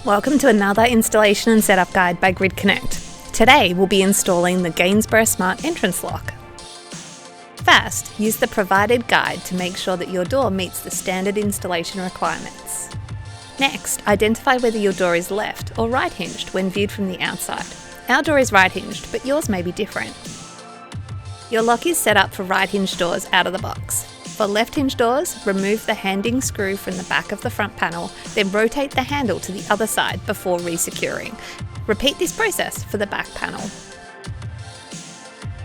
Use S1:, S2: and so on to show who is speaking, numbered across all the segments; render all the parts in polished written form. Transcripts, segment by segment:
S1: Welcome to another installation and setup guide by Grid Connect. Today we'll be installing the Gainsborough Smart Entrance Lock. First, use the provided guide to make sure that your door meets the standard installation requirements. Next, identify whether your door is left or right hinged when viewed from the outside. Our door is right hinged, but yours may be different. Your lock is set up for right hinged doors out of the box. For left hinge doors, remove the handing screw from the back of the front panel, then rotate the handle to the other side before re-securing. Repeat this process for the back panel.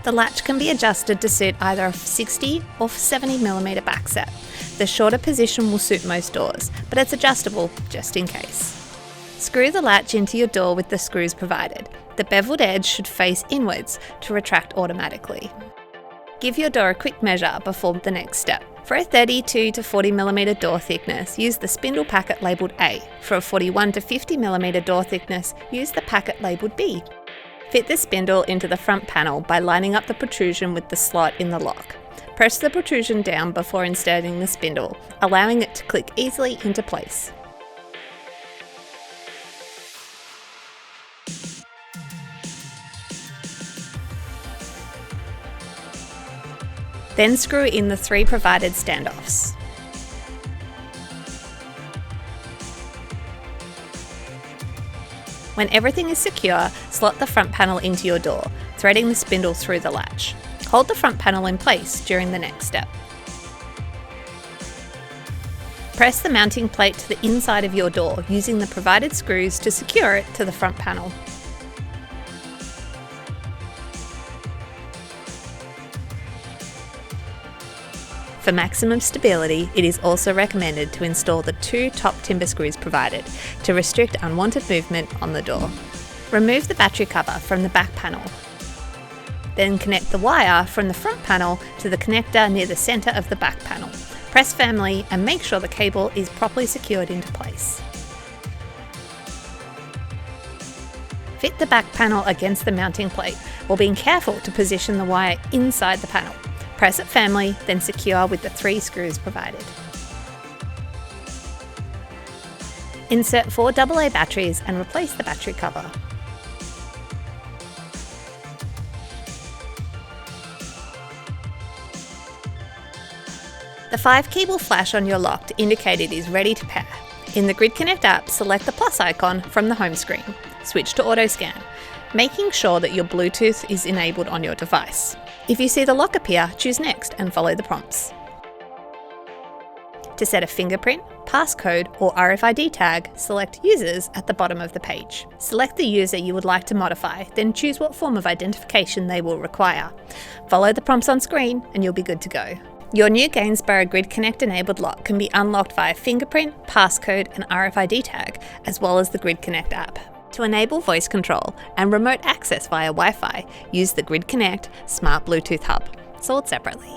S1: The latch can be adjusted to suit either a 60 or 70mm back set. The shorter position will suit most doors, but it's adjustable just in case. Screw the latch into your door with the screws provided. The beveled edge should face inwards to retract automatically. Give your door a quick measure before the next step. For a 32 to 40mm door thickness, use the spindle packet labelled A. For a 41 to 50mm door thickness, use the packet labelled B. Fit the spindle into the front panel by lining up the protrusion with the slot in the lock. Press the protrusion down before inserting the spindle, allowing it to click easily into place. Then screw in the 3 provided standoffs. When everything is secure, slot the front panel into your door, threading the spindle through the latch. Hold the front panel in place during the next step. Press the mounting plate to the inside of your door using the provided screws to secure it to the front panel. For maximum stability, it is also recommended to install the 2 top timber screws provided to restrict unwanted movement on the door. Remove the battery cover from the back panel. Then connect the wire from the front panel to the connector near the centre of the back panel. Press firmly and make sure the cable is properly secured into place. Fit the back panel against the mounting plate while being careful to position the wire inside the panel. Press it firmly, then secure with the 3 screws provided. Insert 4 AA batteries and replace the battery cover. The 5 key will flash on your lock to indicate it is ready to pair. In the Grid Connect app, select the plus icon from the home screen. Switch to auto scan, making sure that your Bluetooth is enabled on your device. If you see the lock appear, choose Next and follow the prompts. To set a fingerprint, passcode or RFID tag, select Users at the bottom of the page. Select the user you would like to modify, then choose what form of identification they will require. Follow the prompts on screen and you'll be good to go. Your new Gainsborough Grid Connect enabled lock can be unlocked via fingerprint, passcode and RFID tag, as well as the Grid Connect app. To enable voice control and remote access via Wi-Fi, use the Grid Connect Smart Bluetooth Hub, sold separately.